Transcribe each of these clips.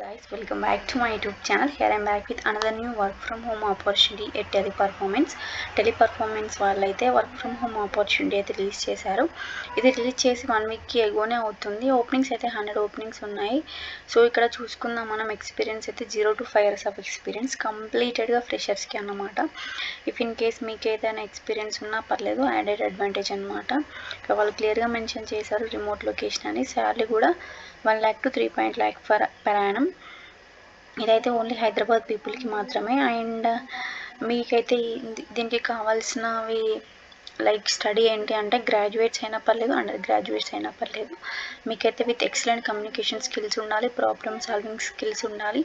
guys, welcome back to my YouTube channel. Here I am back with another new work from home opportunity at Teleperformance వాళ్ళైతే work from home opportunity అయితే release చేశారు. ఇది release చేసి 1 వీక్కి ఎగోనే అవుతుంది. Openings అయితే 100 openings ఉన్నాయి. So ఇక్కడ చూసుకుందాం మనం ఎక్స్పీరియన్స్ అయితే 0 to 5 years ఆఫ్ ఎక్స్పీరియన్స్ కంప్లీటెడ్గా ఫ్రెషర్స్కి అన్నమాట. ఇఫ్ ఇన్ కేస్ మీకు ఏదైనా ఎక్స్పీరియన్స్ ఉన్నా పర్లేదు, యాడెడ్ అడ్వాంటేజ్ అనమాట. ఇక్కడ వాళ్ళు క్లియర్గా మెన్షన్ చేశారు రిమోట్ లొకేషన్ అని. శాలరీ కూడా 1 lakh to 3 lakh per annum. ఇదైతే ఓన్లీ హైదరాబాద్ పీపుల్కి మాత్రమే. అండ్ మీకైతే దీనికి కావాల్సినవి లైక్ స్టడీ ఏంటి అంటే గ్రాడ్యుయేట్స్ అయినా పర్లేదు, అండర్ గ్రాడ్యుయేట్స్ అయినా పర్లేదు. మీకైతే విత్ ఎక్సలెంట్ కమ్యూనికేషన్ స్కిల్స్ ఉండాలి, ప్రాబ్లమ్ సాల్వింగ్ స్కిల్స్ ఉండాలి,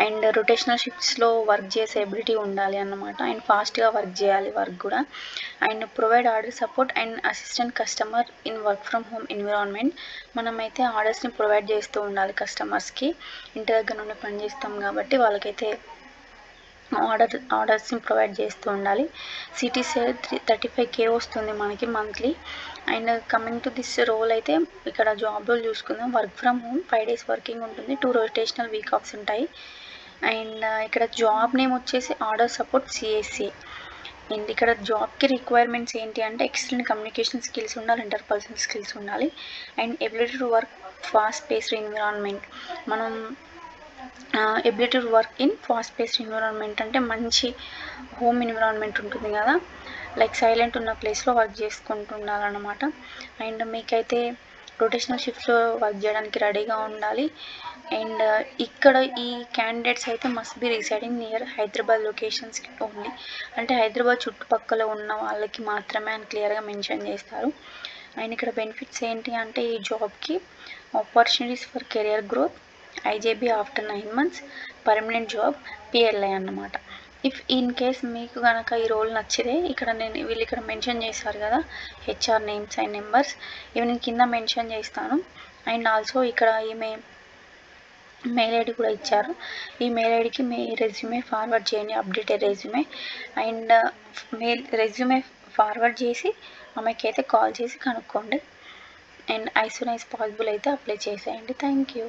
అండ్ రొటేషనల్ షిఫ్ట్స్లో వర్క్ చేసే ఎబిలిటీ ఉండాలి అన్నమాట. అండ్ ఫాస్ట్గా వర్క్ చేయాలి వర్క్ కూడా. And provide order support and assistant customer in work from home environment. మనమైతే ఆర్డర్స్ని ప్రొవైడ్ చేస్తూ ఉండాలి కస్టమర్స్కి. ఇంటి దగ్గర నుండి పనిచేస్తాం కాబట్టి వాళ్ళకైతే ఆర్డర్స్ని ప్రొవైడ్ చేస్తూ ఉండాలి. సిటీసీ 35K వస్తుంది మనకి monthly. And coming to this role అయితే ఇక్కడ జాబ్ రోల్ చూసుకుందాం. Work from home 5 days working ఉంటుంది, 2 రొటేషనల్ వీక్ ఆఫ్స్ ఉంటాయి. అండ్ ఇక్కడ జాబ్ నేమ్ వచ్చేసి ఆర్డర్ సపోర్ట్ CSA. అండ్ ఇక్కడ జాబ్కి రిక్వైర్మెంట్స్ ఏంటి అంటే ఎక్సలెంట్ కమ్యూనికేషన్ స్కిల్స్ ఉండాలి, ఇంటర్పర్సనల్ స్కిల్స్ ఉండాలి, and ability to work fast paced environment. మనం ability to work in fast paced environment అంటే మంచి హోమ్ ఎన్విరాన్మెంట్ ఉంటుంది కదా, లైక్ సైలెంట్ ఉన్న ప్లేస్లో వర్క్ చేసుకుంటూ ఉండాలన్నమాట. అండ్ మీకైతే రొటేషనల్ షిఫ్ట్లో వర్క్ చేయడానికి రెడీగా ఉండాలి. అండ్ ఇక్కడ ఈ క్యాండిడేట్స్ అయితే must be residing near Hyderabad లొకేషన్స్కి ఓన్లీ, అంటే హైదరాబాద్ చుట్టుపక్కల ఉన్న వాళ్ళకి మాత్రమే అని క్లియర్గా మెన్షన్ చేస్తారు. అండ్ ఇక్కడ బెనిఫిట్స్ ఏంటి అంటే ఈ జాబ్కి opportunities for career growth, IJB after 9 months, permanent job, PLI అన్నమాట. ఇఫ్ ఇన్ కేస్ మీకు కనుక ఈ రోల్ నచ్చితే వీళ్ళు ఇక్కడ మెన్షన్ చేస్తారు కదా HR నేమ్స్ అండ్ నెంబర్స్, ఇవి నేను కింద మెన్షన్ చేస్తాను. అండ్ ఆల్సో ఇక్కడ ఈమె మెయిల్ ఐడి కూడా ఇచ్చారు. ఈ మెయిల్ ఐడికి మీ రెజ్యూమే ఫార్వర్డ్ చేయండి, updated resume. And resume forward చేసి ఆమెకి అయితే కాల్ చేసి కనుక్కోండి. And as soon as possible అయితే అప్లై చేసేయండి. Thank you.